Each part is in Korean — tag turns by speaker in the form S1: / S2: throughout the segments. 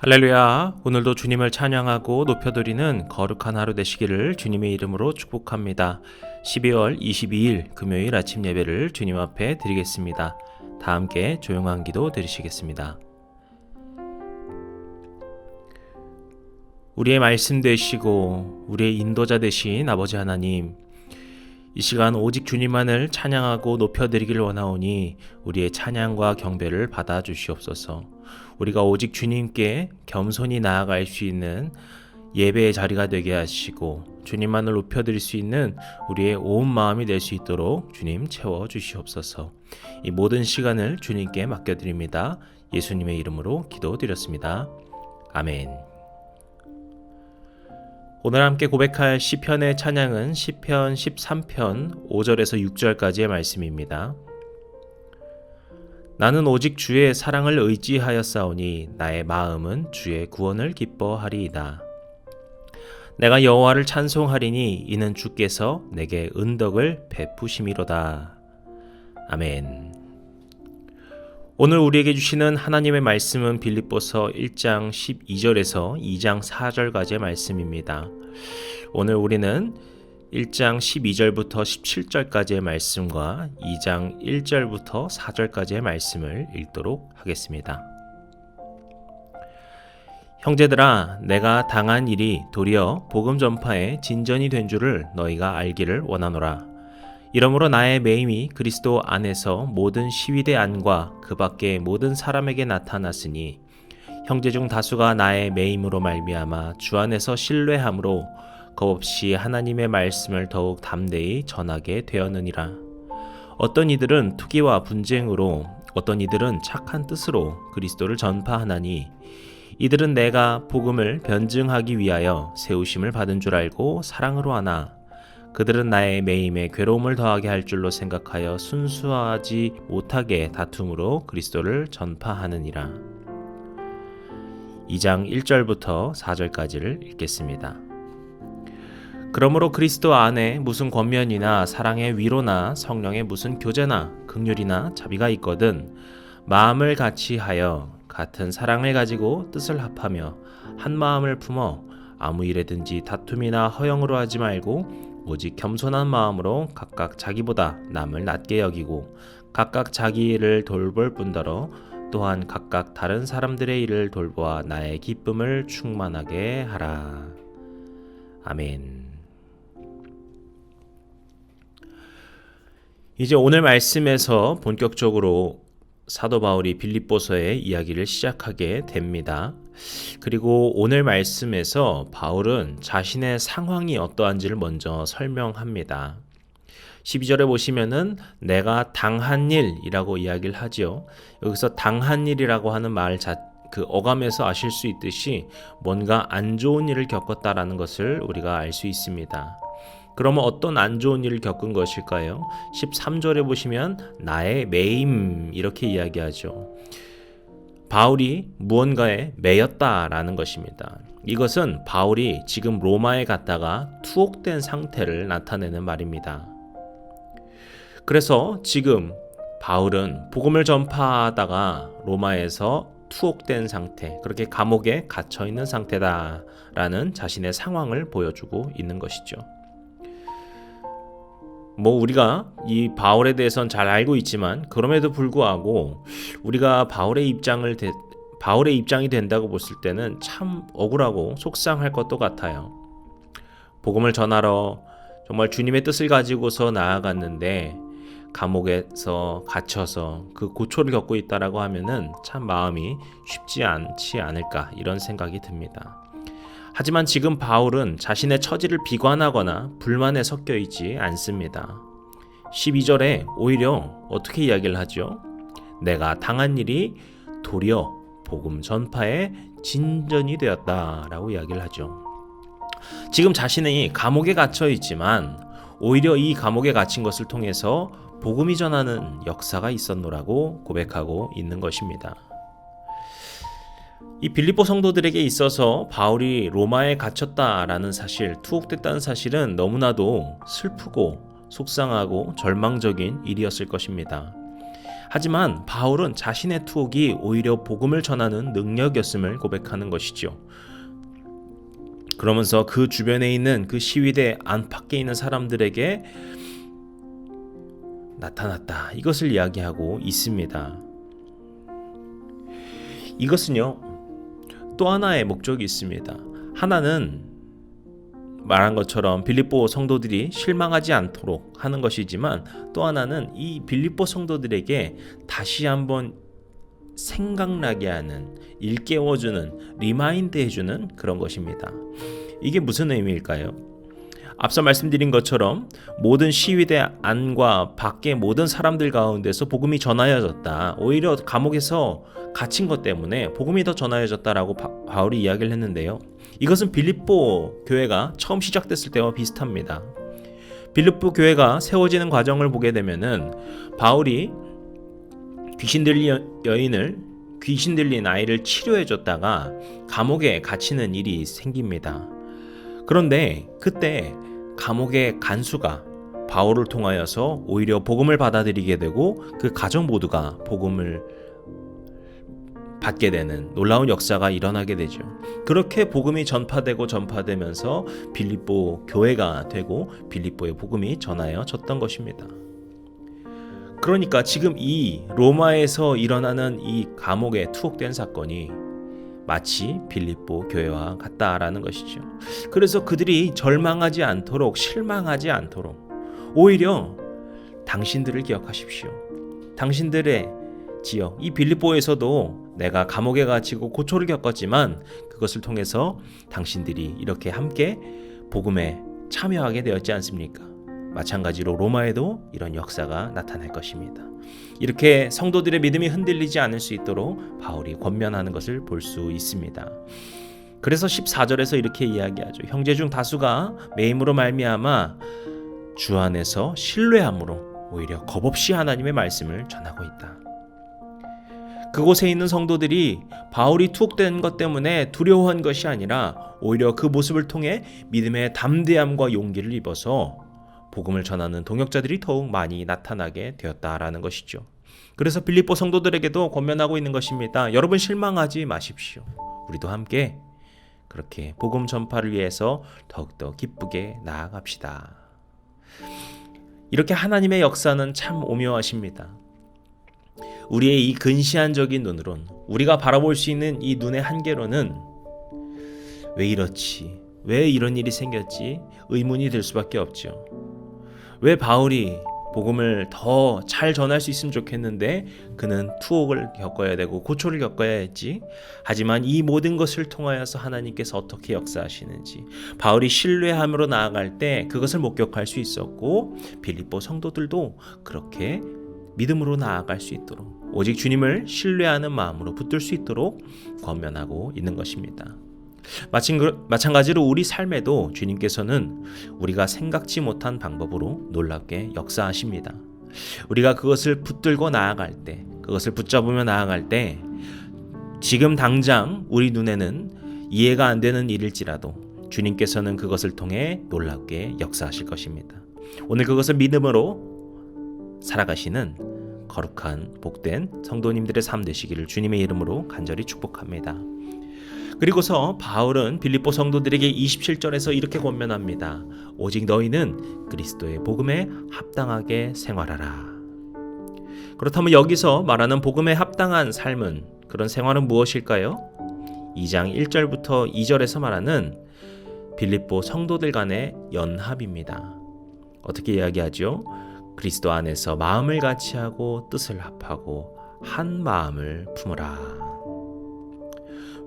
S1: 할렐루야. 오늘도 주님을 찬양하고 높여드리는 거룩한 하루 되시기를 주님의 이름으로 축복합니다. 12월 22일 금요일 아침 예배를 주님 앞에 드리겠습니다. 다 함께 조용한 기도 드리시겠습니다. 우리의 말씀 되시고 우리의 인도자 되신 아버지 하나님, 이 시간 오직 주님만을 찬양하고 높여드리기를 원하오니 우리의 찬양과 경배를 받아 주시옵소서. 우리가 오직 주님께 겸손히 나아갈 수 있는 예배의 자리가 되게 하시고 주님만을 높여드릴 수 있는 우리의 온 마음이 될 수 있도록 주님 채워 주시옵소서. 이 모든 시간을 주님께 맡겨드립니다. 예수님의 이름으로 기도드렸습니다. 아멘. 오늘 함께 고백할 시편의 찬양은 시편 13편 5절에서 6절까지의 말씀입니다. 나는 오직 주의 사랑을 의지하였사오니 나의 마음은 주의 구원을 기뻐하리이다. 내가 여호와를 찬송하리니 이는 주께서 내게 은덕을 베푸심이로다. 아멘. 오늘 우리에게 주시는 하나님의 말씀은 빌립보서 1장 12절에서 2장 4절까지의 말씀입니다. 오늘 우리는 1장 12절부터 17절까지의 말씀과 2장 1절부터 4절까지의 말씀을 읽도록 하겠습니다. 형제들아, 내가 당한 일이 도리어 복음 전파에 진전이 된 줄을 너희가 알기를 원하노라. 이러므로 나의 매임이 그리스도 안에서 모든 시위대 안과 그 밖의 모든 사람에게 나타났으니 형제 중 다수가 나의 매임으로 말미암아 주 안에서 신뢰함으로 겁없이 하나님의 말씀을 더욱 담대히 전하게 되었느니라. 어떤 이들은 투기와 분쟁으로, 어떤 이들은 착한 뜻으로 그리스도를 전파하나니 이들은 내가 복음을 변증하기 위하여 세우심을 받은 줄 알고 사랑으로 하나 그들은 나의 매임에 괴로움을 더하게 할 줄로 생각하여 순수하지 못하게 다툼으로 그리스도를 전파하느니라. 2장 1절부터 4절까지를 읽겠습니다. 그러므로 그리스도 안에 무슨 권면이나 사랑의 위로나 성령의 무슨 교제나 긍휼이나 자비가 있거든 마음을 같이 하여 같은 사랑을 가지고 뜻을 합하며 한 마음을 품어 아무 일에든지 다툼이나 허영으로 하지 말고 오직 겸손한 마음으로 각각 자기보다 남을 낮게 여기고 각각 자기 일을 돌볼 뿐더러 또한 각각 다른 사람들의 일을 돌보아 나의 기쁨을 충만하게 하라. 아멘. 이제 오늘 말씀에서 본격적으로 사도 바울이 빌립보서의 이야기를 시작하게 됩니다. 그리고 오늘 말씀에서 바울은 자신의 상황이 어떠한지를 먼저 설명합니다. 12절에 보시면은 내가 당한 일이라고 이야기를 하죠. 여기서 당한 일이라고 하는 그 어감에서 아실 수 있듯이 뭔가 안 좋은 일을 겪었다라는 것을 우리가 알 수 있습니다. 그러면 어떤 안 좋은 일을 겪은 것일까요? 13절에 보시면 나의 매임 이렇게 이야기하죠. 바울이 무언가에 매였다라는 것입니다. 이것은 바울이 지금 로마에 갔다가 투옥된 상태를 나타내는 말입니다. 그래서 지금 바울은 복음을 전파하다가 로마에서 투옥된 상태, 그렇게 감옥에 갇혀 있는 상태다라는 자신의 상황을 보여주고 있는 것이죠. 우리가 이 바울에 대해서는 잘 알고 있지만 그럼에도 불구하고 우리가 바울의 입장이 된다고 봤을 때는 참 억울하고 속상할 것도 같아요. 복음을 전하러 정말 주님의 뜻을 가지고서 나아갔는데 감옥에서 갇혀서 그 고초를 겪고 있다라고 하면은 참 마음이 쉽지 않지 않을까 이런 생각이 듭니다. 하지만 지금 바울은 자신의 처지를 비관하거나 불만에 섞여 있지 않습니다. 12절에 오히려 어떻게 이야기를 하죠? 내가 당한 일이 도리어 복음 전파에 진전이 되었다라고 이야기를 하죠. 지금 자신이 감옥에 갇혀 있지만 오히려 이 감옥에 갇힌 것을 통해서 복음이 전하는 역사가 있었노라고 고백하고 있는 것입니다. 이 빌립보 성도들에게 있어서 바울이 로마에 갇혔다라는 사실, 투옥됐다는 사실은 너무나도 슬프고 속상하고 절망적인 일이었을 것입니다. 하지만 바울은 자신의 투옥이 오히려 복음을 전하는 능력이었음을 고백하는 것이죠. 그러면서 그 주변에 있는 그 시위대 안팎에 있는 사람들에게 나타났다, 이것을 이야기하고 있습니다. 이것은요, 또 하나의 목적이 있습니다. 하나는 말한 것처럼 빌립보 성도들이 실망하지 않도록 하는 것이지만, 또 하나는 이 빌립보 성도들에게 다시 한번 생각나게 하는, 일깨워주는, 리마인드 해주는 그런 것입니다. 이게 무슨 의미일까요? 앞서 말씀드린 것처럼 모든 시위대 안과 밖의 모든 사람들 가운데서 복음이 전하여졌다. 오히려 감옥에서 갇힌 것 때문에 복음이 더 전하여졌다라고 바울이 이야기를 했는데요. 이것은 빌립보 교회가 처음 시작됐을 때와 비슷합니다. 빌립보 교회가 세워지는 과정을 보게 되면은 바울이 귀신 들린 아이를 치료해줬다가 감옥에 갇히는 일이 생깁니다. 그런데 그때 감옥의 간수가 바울을 통하여서 오히려 복음을 받아들이게 되고 그 가정 모두가 복음을 받게 되는 놀라운 역사가 일어나게 되죠. 그렇게 복음이 전파되면서 빌립보 교회가 되고 빌립보의 복음이 전하여졌던 것입니다. 그러니까 지금 이 로마에서 일어나는 이 감옥에 투옥된 사건이 마치 빌립보 교회와 같다라는 것이죠. 그래서 그들이 절망하지 않도록, 실망하지 않도록 오히려 당신들을 기억하십시오. 당신들의 지역, 이 빌립보에서도 내가 감옥에 갇히고 고초를 겪었지만 그것을 통해서 당신들이 이렇게 함께 복음에 참여하게 되었지 않습니까? 마찬가지로 로마에도 이런 역사가 나타날 것입니다. 이렇게 성도들의 믿음이 흔들리지 않을 수 있도록 바울이 권면하는 것을 볼 수 있습니다. 그래서 14절에서 이렇게 이야기하죠. 형제 중 다수가 매임으로 말미암아 주 안에서 신뢰함으로 오히려 겁없이 하나님의 말씀을 전하고 있다. 그곳에 있는 성도들이 바울이 투옥된 것 때문에 두려워한 것이 아니라 오히려 그 모습을 통해 믿음의 담대함과 용기를 입어서 복음을 전하는 동역자들이 더욱 많이 나타나게 되었다라는 것이죠. 그래서 빌립보 성도들에게도 권면하고 있는 것입니다. 여러분 실망하지 마십시오. 우리도 함께 그렇게 복음 전파를 위해서 더욱더 기쁘게 나아갑시다. 이렇게 하나님의 역사는 참 오묘하십니다. 우리의 이 근시안적인 눈으론, 우리가 바라볼 수 있는 이 눈의 한계로는 왜 이렇지? 왜 이런 일이 생겼지? 의문이 들 수밖에 없죠. 왜 바울이 복음을 더 잘 전할 수 있으면 좋겠는데 그는 투옥을 겪어야 되고 고초를 겪어야 했지? 하지만 이 모든 것을 통하여서 하나님께서 어떻게 역사하시는지, 바울이 신뢰함으로 나아갈 때 그것을 목격할 수 있었고, 빌립보 성도들도 그렇게 믿음으로 나아갈 수 있도록, 오직 주님을 신뢰하는 마음으로 붙들 수 있도록 권면하고 있는 것입니다. 마찬가지로 우리 삶에도 주님께서는 우리가 생각지 못한 방법으로 놀랍게 역사하십니다. 우리가 그것을 붙들고 나아갈 때, 그것을 붙잡으며 나아갈 때, 지금 당장 우리 눈에는 이해가 안 되는 일일지라도 주님께서는 그것을 통해 놀랍게 역사하실 것입니다. 오늘 그것을 믿음으로 살아가시는 거룩한 복된 성도님들의 삶 되시기를 주님의 이름으로 간절히 축복합니다. 그리고서 바울은 빌립보 성도들에게 27절에서 이렇게 권면합니다. 오직 너희는 그리스도의 복음에 합당하게 생활하라. 그렇다면 여기서 말하는 복음에 합당한 삶은, 그런 생활은 무엇일까요? 2장 1절부터 2절에서 말하는 빌립보 성도들 간의 연합입니다. 어떻게 이야기하죠? 그리스도 안에서 마음을 같이하고 뜻을 합하고 한 마음을 품으라.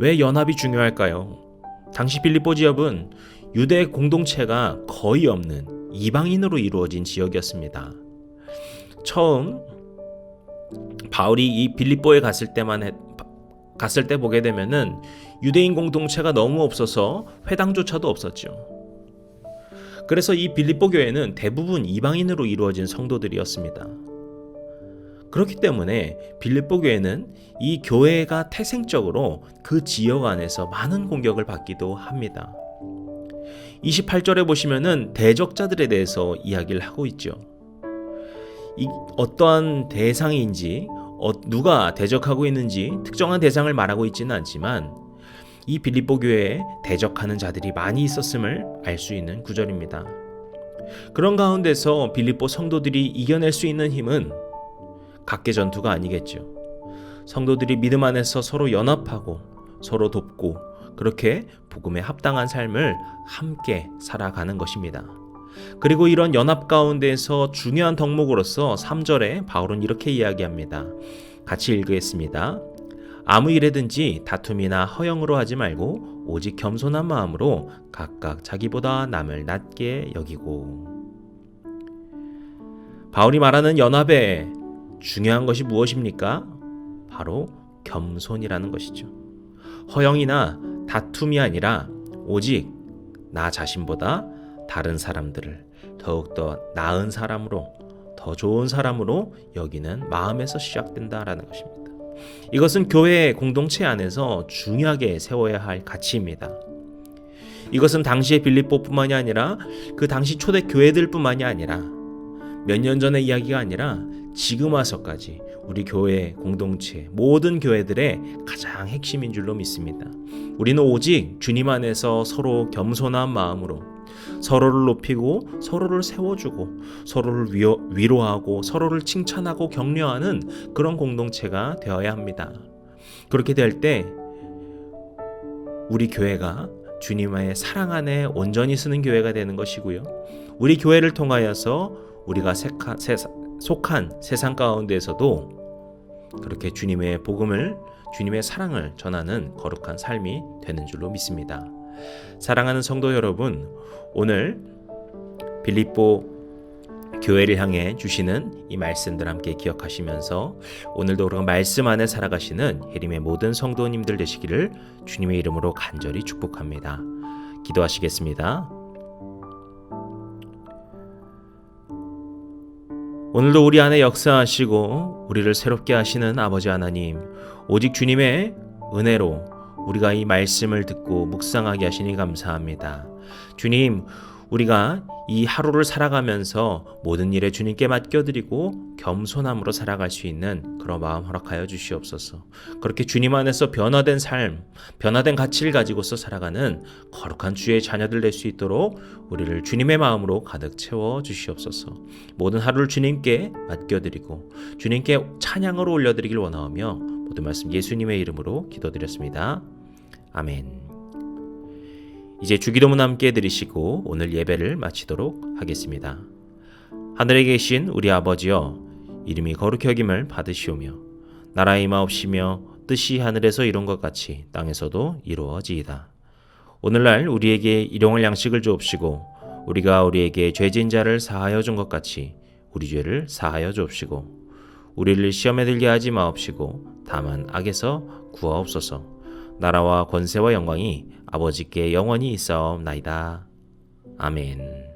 S1: 왜 연합이 중요할까요? 당시 빌립보 지역은 유대 공동체가 거의 없는 이방인으로 이루어진 지역이었습니다. 처음 바울이 이 빌립보에 갔을 때 보게 되면은 유대인 공동체가 너무 없어서 회당조차도 없었죠. 그래서 이 빌립보 교회는 대부분 이방인으로 이루어진 성도들이었습니다. 그렇기 때문에 빌립보 교회는 이 교회가 태생적으로 그 지역 안에서 많은 공격을 받기도 합니다. 28절에 보시면은 대적자들에 대해서 이야기를 하고 있죠. 어떠한 대상인지 누가 대적하고 있는지 특정한 대상을 말하고 있지는 않지만 이 빌립보 교회에 대적하는 자들이 많이 있었음을 알 수 있는 구절입니다. 그런 가운데서 빌립보 성도들이 이겨낼 수 있는 힘은 각계 전투가 아니겠죠. 성도들이 믿음 안에서 서로 연합하고 서로 돕고 그렇게 복음에 합당한 삶을 함께 살아가는 것입니다. 그리고 이런 연합 가운데서 중요한 덕목으로서 3절에 바울은 이렇게 이야기합니다. 같이 읽겠습니다. 아무 일에든지 다툼이나 허영으로 하지 말고 오직 겸손한 마음으로 각각 자기보다 남을 낮게 여기고. 바울이 말하는 연합에 중요한 것이 무엇입니까? 바로 겸손이라는 것이죠. 허영이나 다툼이 아니라 오직 나 자신보다 다른 사람들을 더욱더 나은 사람으로, 더 좋은 사람으로 여기는 마음에서 시작된다라는 것입니다. 이것은 교회 공동체 안에서 중요하게 세워야 할 가치입니다. 이것은 당시의 빌립보뿐만이 아니라 그 당시 초대 교회들뿐만이 아니라 몇 년 전의 이야기가 아니라 지금 와서까지 우리 교회 공동체 모든 교회들의 가장 핵심인 줄로 믿습니다. 우리는 오직 주님 안에서 서로 겸손한 마음으로 서로를 높이고 서로를 세워주고 서로를 위로하고 서로를 칭찬하고 격려하는 그런 공동체가 되어야 합니다. 그렇게 될 때 우리 교회가 주님의 사랑 안에 온전히 쓰는 교회가 되는 것이고요. 우리 교회를 통하여서 우리가 속한 세상 가운데에서도 그렇게 주님의 복음을, 주님의 사랑을 전하는 거룩한 삶이 되는 줄로 믿습니다. 사랑하는 성도 여러분, 오늘 빌립보 교회를 향해 주시는 이 말씀들 함께 기억하시면서 오늘도 우리가 말씀 안에 살아가시는 예림의 모든 성도님들 되시기를 주님의 이름으로 간절히 축복합니다. 기도하시겠습니다. 오늘도 우리 안에 역사하시고 우리를 새롭게 하시는 아버지 하나님, 오직 주님의 은혜로 우리가 이 말씀을 듣고 묵상하게 하시니 감사합니다. 주님, 우리가 이 하루를 살아가면서 모든 일에 주님께 맡겨드리고 겸손함으로 살아갈 수 있는 그런 마음 허락하여 주시옵소서. 그렇게 주님 안에서 변화된 삶, 변화된 가치를 가지고서 살아가는 거룩한 주의 자녀들 될 수 있도록 우리를 주님의 마음으로 가득 채워 주시옵소서. 모든 하루를 주님께 맡겨드리고 주님께 찬양으로 올려드리길 원하오며 모든 말씀 예수님의 이름으로 기도드렸습니다. 아멘. 이제 주기도문 함께 드리시고 오늘 예배를 마치도록 하겠습니다. 하늘에 계신 우리 아버지여, 이름이 거룩히 여김을 받으시오며 나라의 임하옵시며 뜻이 하늘에서 이룬 것 같이 땅에서도 이루어지이다. 오늘날 우리에게 일용할 양식을 주옵시고 우리가 우리에게 죄진 자를 사하여 준 것 같이 우리 죄를 사하여 주옵시고 우리를 시험에 들게 하지 마옵시고 다만 악에서 구하옵소서. 나라와 권세와 영광이 아버지께 영원히 있사옵나이다. 아멘.